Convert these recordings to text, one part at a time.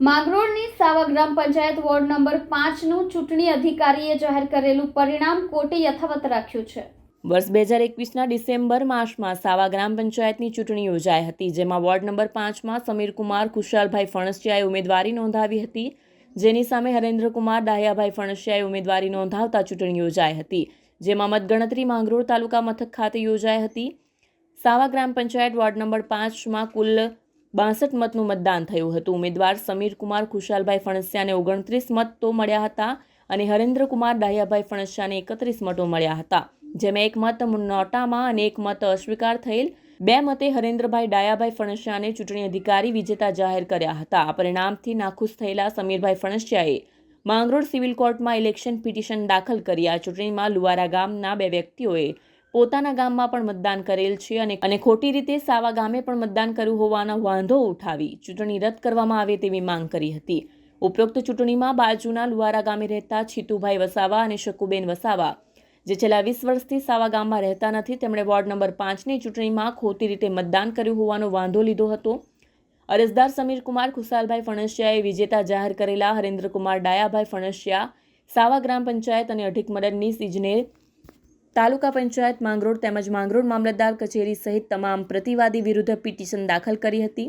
માંગરોળની સાવા ગ્રામ panchayat ward number 5નું ચૂંટણી અધિકારીએ જાહેર કરેલું પરિણામ કોર્ટે યથાવત રાખ્યું છે। વર્ષ 2021ના ડિસેમ્બર માસમાં સાવા ગ્રામ પંચાયતની ચૂંટણી યોજાઈ હતી, જેમાં વોર્ડ નંબર 5માં સમીરકુમાર ખુશાલભાઈ ફણસિયાએ ઉમેદવારી નોંધાવી હતી, જેની સામે હરેન્દ્રકુમાર ડાહ્યાભાઈ ફણસિયાએ ઉમેદવારી નોંધાવતા ચૂંટણી યોજાઈ હતી, જેમાં મતગણતરી માંગરોળ તાલુકા મથક ખાતે યોજાઈ હતી। સાવા ગ્રામ પંચાયત વોર્ડ નંબર 5માં કુલ 62 મતનું મતદાન થયું હતું। ઉમેદવાર સમીરકુમાર ખુશાલભાઈ ફણસિયાને 29 મત તો મળ્યા હતા અને હરેન્દ્રકુમાર ડાહ્યાભાઈ ફણસિયાને 31 મતો મળ્યા હતા, જેમાં 1 મત નોટામાં અને 1 મત અસ્વીકાર થયેલ। 2 મતે હરેન્દ્રભાઈ ડાહ્યાભાઈ ફણસિયાને ચૂંટણી અધિકારી વિજેતા જાહેર કર્યા હતા। આ પરિણામથી નાખુશ થયેલા સમીરભાઈ ફણસિયાએ માંગરોળ સિવિલ કોર્ટમાં ઇલેક્શન પિટિશન દાખલ કરી આ ચૂંટણીમાં લુવારા ગામના 2 વ્યક્તિઓએ પોતાના ગામમાં પણ મતદાન કરેલ છે અને ખોટી રીતે સાવા ગામે પણ મતદાન કર્યું હોવાનો વાંધો ઉઠાવી ચૂંટણી રદ કરવામાં આવે તેવી માંગ કરી હતી। ઉપરોક્ત ચૂંટણીમાં બાજુના લુવારા ગામે રહેતા છીતુભાઈ વસાવા અને શકુબેન વસાવા, જે છેલ્લા 20 વર્ષથી સાવા ગામમાં રહેતા નથી, તેમણે વોર્ડ નંબર 5ની ચૂંટણીમાં ખોટી રીતે મતદાન કર્યું હોવાનો વાંધો લીધો હતો। અરજદાર સમીરકુમાર ખુશાલભાઈ ફણસિયાએ વિજેતા જાહેર કરેલા હરેન્દ્રકુમાર ડાયાભાઈ ફણસિયા સાવા ગ્રામ પંચાયત અને અઢીક મદદનીશ ઇજનેર તાલુકા પંચાયત માંગરોળ તેમજ માંગરોળ મામલતદાર કચેરી સહિત તમામ પ્રતિવાદી વિરુદ્ધ પિટિશન દાખલ કરી હતી।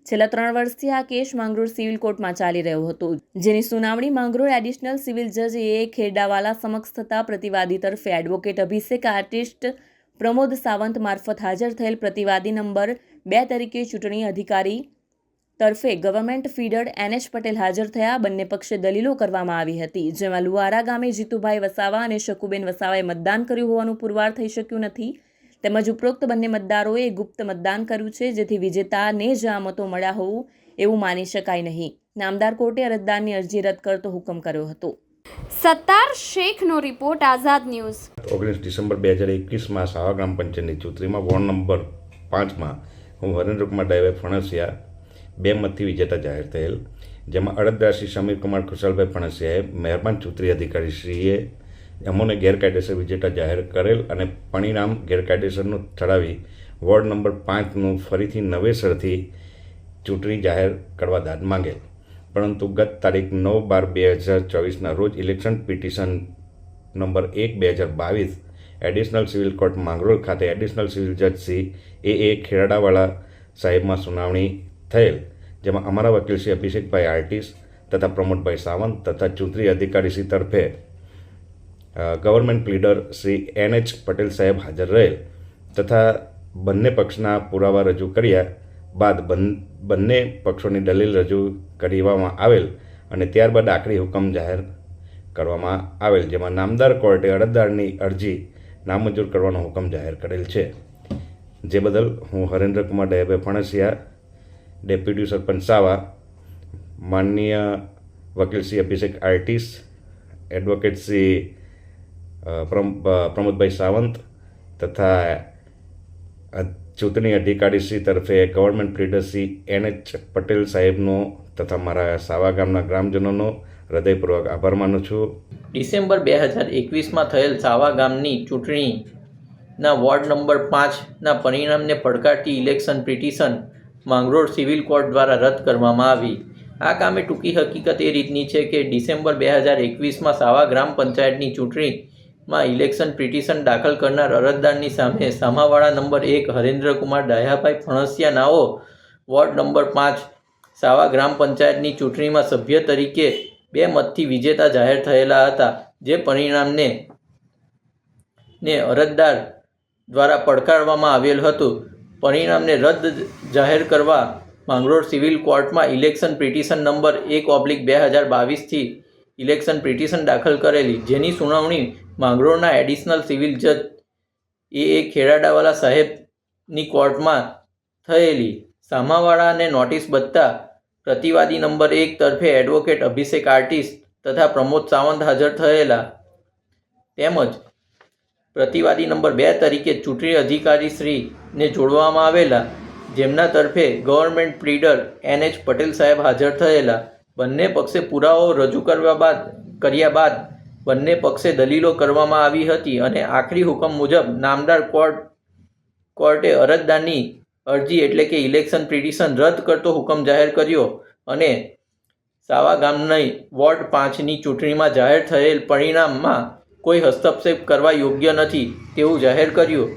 છેલ્લા 3 વર્ષથી આ કેસ માંગરોળ સિવિલ કોર્ટમાં ચાલી રહ્યો હતો, જેની સુનાવણી માંગરોળ એડિશનલ સિવિલ જજ એ ખેડાવાલા સમક્ષ થતા પ્રતિવાદી તરફે એડવોકેટ અભિષેક આર્ટિસ્ટ પ્રમોદ સાવંત મારફત હાજર થયેલ પ્રતિવાદી નંબર 2 તરીકે ચૂંટણી અધિકારી તરફે ગવર્મેન્ટ ફીડર NH પટેલ હાજર થયા। બંને પક્ષે દલીલો કરવામાં આવી હતી, જેમાં લુવારા ગામે જીતુભાઈ વસાવા અને શકુબેન વસાવાએ મતદાન કર્યું હોવાનું પુરવાર થઈ શક્યું નથી, તેમજ ઉપરોક્ત બંને મતદારોએ ગુપ્ત મતદાન કર્યું છે, જેથી વિજેતાને જ આ મતો મળ્યા હોવું એવું માની શકાય નહીં। નામદાર કોર્ટે અરજદારની અરજી રદ કરતો હુકમ કર્યો હતો। સત્તાર શેખનો રિપોર્ટ, આઝાદ ન્યૂઝ। 19 ડિસેમ્બર 2021માં સાવા ગ્રામ પંચાયતની ચૂંટણીમાં વોર્ડ નંબર 5માં હું હરેન્દ્રકુમાર ડાહ્યાભાઈ ફણસિયા 2 મતથી વિજેતા જાહેર થયેલ, જેમાં અરજદાર શ્રી સમીરકુમાર ખુશાલભાઈ ફણસિયાએ મહેરબાન ચૂંટણી અધિકારી શ્રીએ અમોને ગેરકાયદેસર વિજેતા જાહેર કરેલ અને પરિણામ ગેરકાયદેસરનું ઠરાવી વોર્ડ નંબર 5નું ફરીથી નવેસરથી ચૂંટણી જાહેર કરવા દાદ માંગેલ, પરંતુ ગત તારીખ 9/12/2024ના રોજ election petition number 1/2022 additional civil court Mangrol ખાતે એડિશનલ સિવિલ જજ શ્રી એ ખેડાવાલા સાહેબમાં સુનાવણી થયેલ, જેમાં અમારા વકીલ શ્રી અભિષેકભાઈ આર્ટિસ્ટ તથા પ્રમોદભાઈ સાવંત તથા ચૂંટણી અધિકારી શ્રી તરફે ગવર્મેન્ટ પ્લીડર શ્રી NH પટેલ સાહેબ હાજર રહેલ તથા બંને પક્ષના પુરાવા રજૂ કર્યા બાદ બંને પક્ષોની દલીલ રજૂ કરવામાં આવેલ અને ત્યારબાદ આખરી હુકમ જાહેર કરવામાં આવેલ, જેમાં નામદાર કોર્ટે અરજદારની અરજી નામંજૂર કરવાનો હુકમ જાહેર કરેલ છે, જે બદલ હું હરેન્દ્રકુમાર ડાહ્યાભાઈ ફણસિયા, ડેપ્યુટી સરપંચ સાવા, માનનીય વકીલ શ્રી અભિષેક આર્ટિસ્ટ, એડવોકેટ શ્રી પ્રમોદભાઈ સાવંત તથા ચૂંટણી અધિકારી શ્રી તરફે ગવર્મેન્ટ પ્લીડર શ્રી NH પટેલ સાહેબનો તથા મારા સાવા ગામના ગ્રામજનોનો હૃદયપૂર્વક આભાર માનું છું। ડિસેમ્બર 2021માં થયેલ સાવા ગામની ચૂંટણીના વોર્ડ નંબર 5ના પરિણામને પડકારતી election petition Mangrol civil court દ્વારા રદ કરવામાં આવી। આ કામે ટૂંકી હકીકત એ રીતની છે કે ડિસેમ્બર 2021માં સાવા ગ્રામ પંચાયતની ચૂંટણીમાં ઇલેક્શન પિટિશન દાખલ કરનાર અરજદારની સામે સામાવાળા number 1 હરેન્દ્રકુમાર Dahyabhai Phansiya નાઓ ward number 5 સાવા ગ્રામ પંચાયતની ચૂંટણીમાં સભ્ય તરીકે 2 મતથી વિજેતા જાહેર થયેલા હતા, જે પરિણામને અરજદાર દ્વારા પડકારવામાં આવેલ હતું। પરિણામને રદ જાહેર કરવા માંગરોળ સિવિલ કોર્ટમાં ઇલેક્શન પિટિશન નંબર 1/2022થી ઇલેક્શન પિટિશન દાખલ કરેલી, જેની સુનાવણી માંગરોળના એડિશનલ સિવિલ જજ એ ખેડાવાલા સાહેબની કોર્ટમાં થયેલી। સામાવાળાને નોટિસ બદતા પ્રતિવાદી નંબર 1 તરફે એડવોકેટ અભિષેક આર્ટિસ્ટ તથા પ્રમોદ સાવંત હાજર થયેલા, તેમજ પ્રતિવાદી નંબર 2 તરીકે ચૂંટણી અધિકારી શ્રીને જોડવામાં આવેલા, જેમના તરફે ગવર્મેન્ટ પ્લીડર NH પટેલ સાહેબ હાજર થયેલા। બંને પક્ષે પુરાવો રજૂ કર્યા બાદ બંને પક્ષે દલીલો કરવામાં આવી હતી અને આખરી હુકમ મુજબ નામદાર કોર્ટે અરજદારની અરજી એટલે કે ઇલેક્શન પિટિશન રદ કરતો હુકમ જાહેર કર્યો અને સાવા ગામની વોર્ડ 5ની ચૂંટણીમાં જાહેર થયેલ પરિણામમાં કોઈ હસ્તક્ષેપ કરવા યોગ્ય નથી તેવું જાહેર કર્યું.